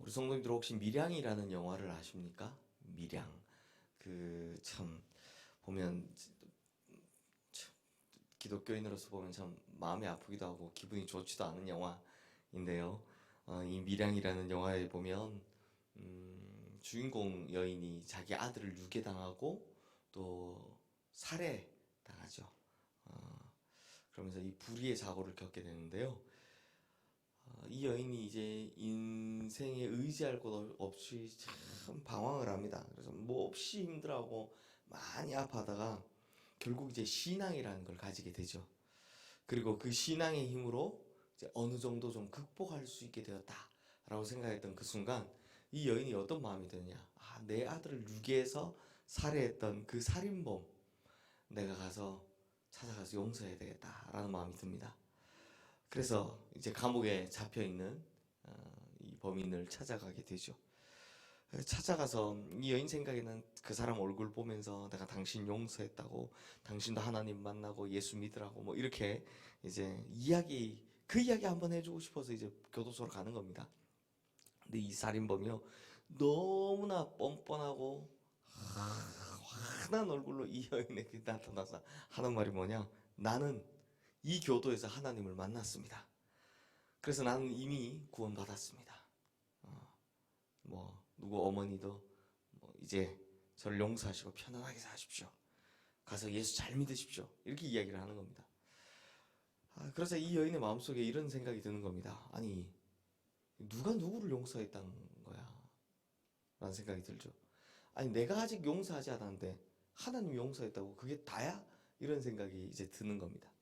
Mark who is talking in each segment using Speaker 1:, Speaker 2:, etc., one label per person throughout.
Speaker 1: 우리 성도님들 혹시 밀양이라는 영화를 아십니까? 밀양. 참 보면 참 기독교인으로서 보면 참 마음이 아프기도 하고 기분이 좋지도 않은 영화인데요. 이 밀양이라는 영화에 보면 주인공 여인이 자기 아들을 유괴당하고 또 살해당하죠. 그러면서 이 불의의 사고를 겪게 되는데요. 이 여인이 이제 인생에 의지할 곳 없이 참 방황을 합니다. 그래서 몹시 힘들어하고 많이 아파하다가 결국 이제 신앙이라는 걸 가지게 되죠. 그리고 그 신앙의 힘으로 이제 어느 정도 좀 극복할 수 있게 되었다라고 생각했던 그 순간 이 여인이 어떤 마음이 드느냐? 내 아들을 유괴해서 살해했던 그 살인범 내가 가서 찾아가서 용서해야 되겠다라는 마음이 듭니다. 그래서 이제 감옥에 잡혀 있는 이 범인을 찾아가게 되죠. 찾아가서 이 여인 생각에는 그 사람 얼굴 보면서 내가 당신 용서했다고, 당신도 하나님 만나고 예수 믿으라고 뭐 이렇게 이제 그 이야기 한번 해주고 싶어서 이제 교도소로 가는 겁니다. 근데 이 살인범이요 너무나 뻔뻔하고 환한 얼굴로 이 여인에게 나타나서 하는 말이 뭐냐? 나는 이 교도에서 하나님을 만났습니다. 그래서 나는 이미 구원받았습니다. 누구 어머니도 이제 저를 용서하시고 편안하게 사십시오. 가서 예수 잘 믿으십시오. 이렇게 이야기를 하는 겁니다. 그래서 이 여인의 마음속에 이런 생각이 드는 겁니다. 아니, 누가 누구를 용서했다는 거야? 라는 생각이 들죠. 아니, 내가 아직 용서하지 않았는데 하나님이 용서했다고 그게 다야? 이런 생각이 이제 드는 겁니다.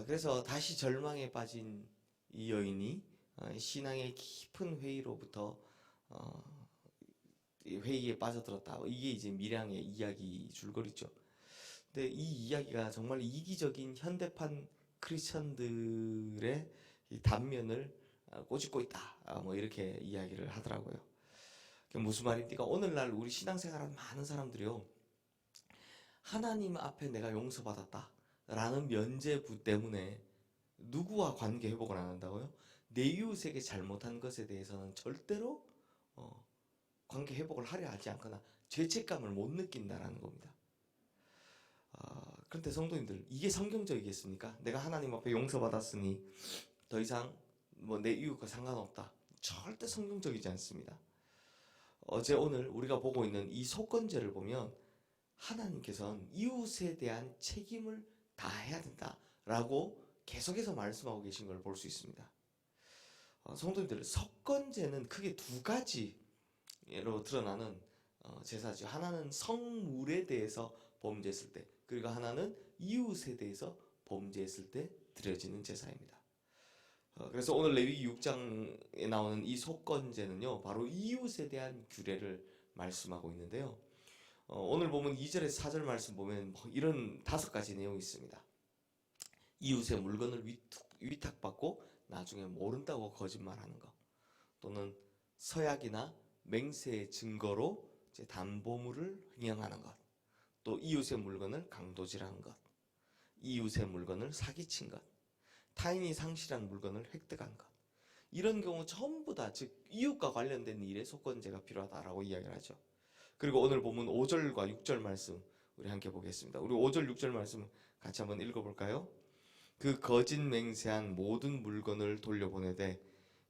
Speaker 1: 그래서 다시 절망에 빠진 이 여인이 신앙의 깊은 회의로부터 회의에 빠져들었다. 이게 이제 밀양의 이야기 줄거리죠. 근데 이 이야기가 정말 이기적인 현대판 크리스천들의 이 단면을 꼬집고 있다. 뭐 이렇게 이야기를 하더라고요. 그게 무슨 말입니까? 오늘날 우리 신앙생활하는 많은 사람들이요. 하나님 앞에 내가 용서받았다. 라는 면죄부 때문에 누구와 관계 회복을 안 한다고요? 내 이웃에게 잘못한 것에 대해서는 절대로 관계 회복을 하려 하지 않거나 죄책감을 못 느낀다라는 겁니다. 그런데 성도님들, 이게 성경적이겠습니까? 내가 하나님 앞에 용서받았으니 더 이상 내 이웃과 상관없다. 절대 성경적이지 않습니다. 오늘 우리가 보고 있는 이 속건제를 보면 하나님께서는 이웃에 대한 책임을 다해야 된다라고 계속해서 말씀하고 계신 걸 볼 수 있습니다. 성도님들, 속건제는 크게 두 가지로 드러나는 제사죠. 하나는 성물에 대해서 범죄했을 때, 그리고 하나는 이웃에 대해서 범죄했을 때 드려지는 제사입니다. 그래서 오늘 레위기 6장에 나오는 이 속건제는요, 바로 이웃에 대한 규례를 말씀하고 있는데요. 오늘 보면 2절에서 4절 말씀 보면 이런 5가지 내용이 있습니다. 이웃의 물건을 위탁받고 나중에 모른다고 거짓말하는 것, 또는 서약이나 맹세의 증거로 담보물을 횡령하는 것, 또 이웃의 물건을 강도질하는 것, 이웃의 물건을 사기친 것, 타인이 상실한 물건을 획득한 것, 이런 경우 전부 다 즉 이웃과 관련된 일에 속건제가 필요하다라고 이야기를 하죠. 그리고 오늘 보면 5절과 6절 말씀 우리 함께 보겠습니다. 우리 5절 6절 말씀 같이 한번 읽어볼까요? 그 거짓 맹세한 모든 물건을 돌려보내되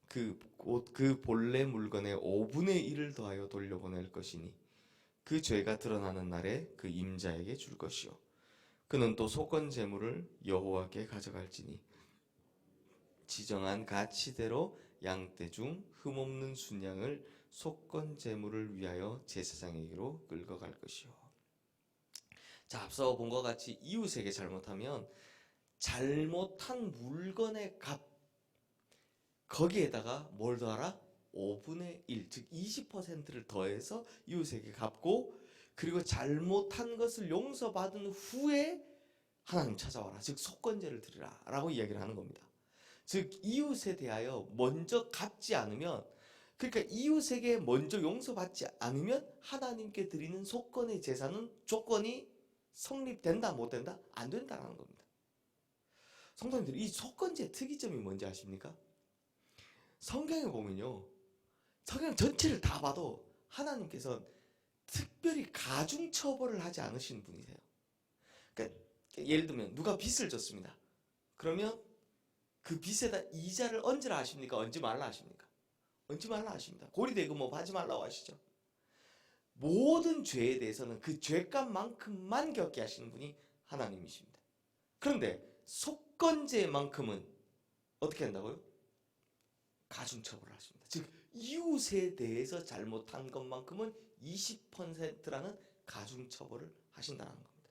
Speaker 1: 그 본래 물건의 5분의 1을 더하여 돌려보낼 것이니 그 죄가 드러나는 날에 그 임자에게 줄 것이요 그는 또 속건 제물을 여호와께 가져갈지니 지정한 가치대로 양떼 중 흠없는 순양을 속건 제물을 위하여 제사장에게로 끌고 갈 것이요. 자, 앞서 본 것 같이 이웃에게 잘못하면 잘못한 물건의 값 거기에다가 뭘 더하라? 5분의 1, 즉 20%를 더해서 이웃에게 갚고, 그리고 잘못한 것을 용서받은 후에 하나님 찾아와라, 즉 속건제를 드리라 라고 이야기를 하는 겁니다. 즉 이웃에 대하여 먼저 갚지 않으면, 그러니까 이웃에게 먼저 용서받지 않으면 하나님께 드리는 속건의 제사는 조건이 성립된다 못 된다? 안 된다라는 겁니다. 성도님들, 이 속건제의 특이점이 뭔지 아십니까? 성경에 보면요, 성경 전체를 다 봐도 하나님께서 특별히 가중 처벌을 하지 않으신 분이세요. 그러니까 예를 들면 누가 빚을 졌습니다. 그러면 그 빚에다 이자를 얹으라 하십니까? 얹지 말라 하십니까? 얹지 말라 하십니다. 고리대금업 하지 말라고 하시죠. 모든 죄에 대해서는 그 죄값만큼만 겪게 하시는 분이 하나님이십니다. 그런데 속건제만큼은 어떻게 한다고요? 가중처벌을 하십니다. 즉 이웃에 대해서 잘못한 것만큼은 20%라는 가중처벌을 하신다는 겁니다.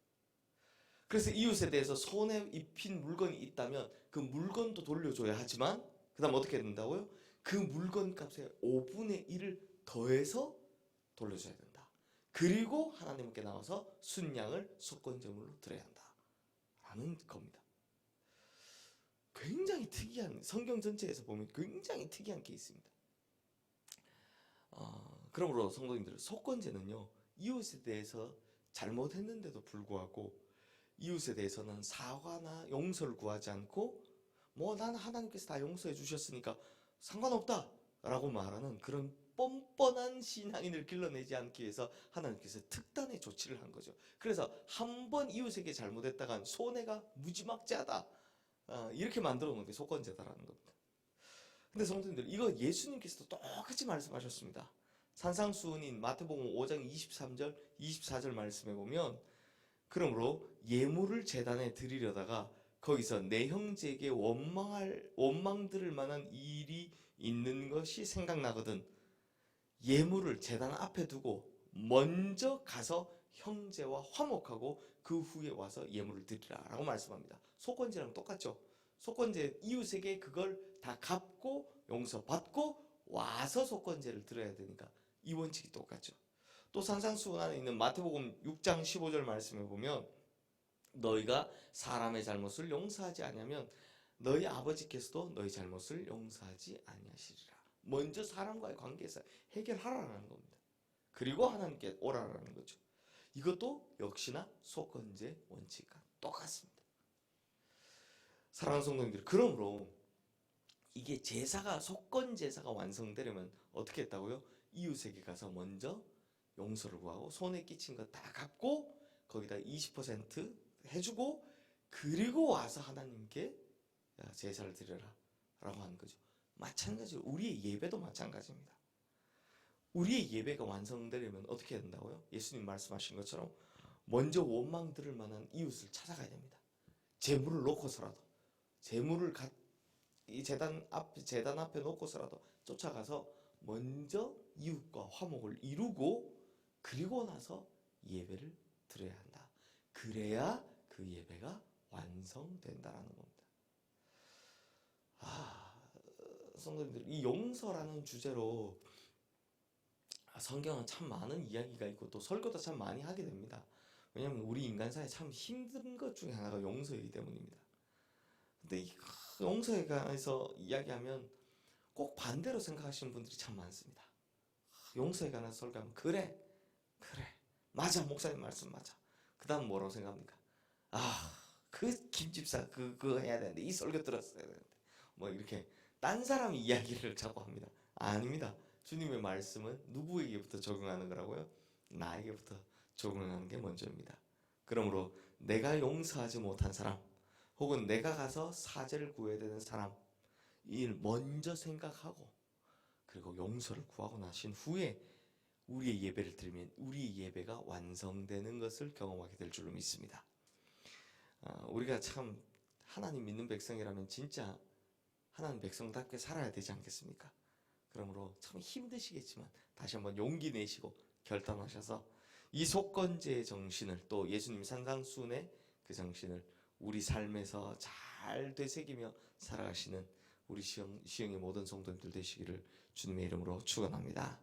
Speaker 1: 그래서 이웃에 대해서 손에 입힌 물건이 있다면 그 물건도 돌려줘야 하지만 그 다음 어떻게 된다고요? 그 물건 값의 5분의 1을 더해서 돌려줘야 된다. 그리고 하나님께 나와서 순양을 속건제물로 드려야 한다 라는 겁니다. 굉장히 특이한, 성경 전체에서 보면 굉장히 특이한 케이스입니다. 그러므로 성도님들, 속건제는요 이웃에 대해서 잘못했는데도 불구하고 이웃에 대해서는 사과나 용서를 구하지 않고 뭐 나는 하나님께서 다 용서해 주셨으니까 상관없다 라고 말하는 그런 뻔뻔한 신앙인을 길러내지 않기 위해서 하나님께서 특단의 조치를 한 거죠. 그래서 한 번 이웃에게 잘못했다간 손해가 무지막지하다 이렇게 만들어 놓은 게 속건제다라는 겁니다. 근데 성도님들, 이거 예수님께서도 똑같이 말씀하셨습니다. 산상수훈인 마태복음 5장 23절 24절 말씀해 보면, 그러므로 예물을 제단에 드리려다가 거기서 내 형제에게 원망 들을 만한 일이 있는 것이 생각나거든 예물을 제단 앞에 두고 먼저 가서 형제와 화목하고 그 후에 와서 예물을 드리라 라고 말씀합니다. 속건제랑 똑같죠. 속건제 이웃에게 그걸 다 갚고 용서받고 와서 속건제를 드려야 되니까 이 원칙이 똑같죠. 또 산상수훈 안에 있는 마태복음 6장 15절 말씀에 보면 너희가 사람의 잘못을 용서하지 아니하면 너희 아버지께서도 너희 잘못을 용서하지 아니하시리라. 먼저 사람과의 관계에서 해결하라는 겁니다. 그리고 하나님께 오라라는 거죠. 이것도 역시나 속건제 원칙과 똑같습니다. 사랑하는 성도님들, 그러므로 이게 제사가 속건 제사가 완성되려면 어떻게 했다고요? 이웃에게 가서 먼저 용서를 구하고 손에 끼친 거 다 갚고 거기다 20% 해주고 그리고 와서 하나님께 제사를 드려라 라고 하는 거죠. 마찬가지로 우리의 예배도 마찬가지입니다. 우리의 예배가 완성되려면 어떻게 해야 된다고요? 예수님 말씀하신 것처럼 먼저 원망 들을 만한 이웃을 찾아가야 됩니다. 재물을 놓고서라도 재물을 이 재단 앞에 놓고서라도 쫓아가서 먼저 이웃과 화목을 이루고 그리고 나서 예배를 드려야 한다. 그래야 그 예배가 완성된다라는 겁니다. 성도님들, 이 용서라는 주제로 성경은 참 많은 이야기가 있고 또 설교도 참 많이 하게 됩니다. 왜냐하면 우리 인간사에 참 힘든 것 중에 하나가 용서이기 때문입니다. 근데 이 용서에 관해서 이야기하면 꼭 반대로 생각하시는 분들이 참 많습니다. 용서에 관해서 설교하면 그래 맞아, 목사님 말씀 맞아. 그 다음 뭐라고 생각합니까? 그 김집사 그거 해야 되는데 이 설교 들었어야 되는데 뭐 이렇게 딴 사람 이야기를 자꾸 합니다. 아닙니다. 주님의 말씀은 누구에게부터 적용하는 거라고요? 나에게부터 적용하는 게 먼저입니다. 그러므로 내가 용서하지 못한 사람 혹은 내가 가서 사죄를 구해야 되는 사람 일 먼저 생각하고 그리고 용서를 구하고 나신 후에 우리의 예배를 드리면 우리의 예배가 완성되는 것을 경험하게 될 줄로 믿습니다. 우리가 참 하나님 믿는 백성이라면 진짜 하나님 백성답게 살아야 되지 않겠습니까? 그러므로 참 힘드시겠지만 다시 한번 용기 내시고 결단하셔서 이 속건제의 정신을 또 예수님 산상수훈의 그 정신을 우리 삶에서 잘 되새기며 살아가시는 우리 시흥의 모든 성도님들 되시기를 주님의 이름으로 축원합니다.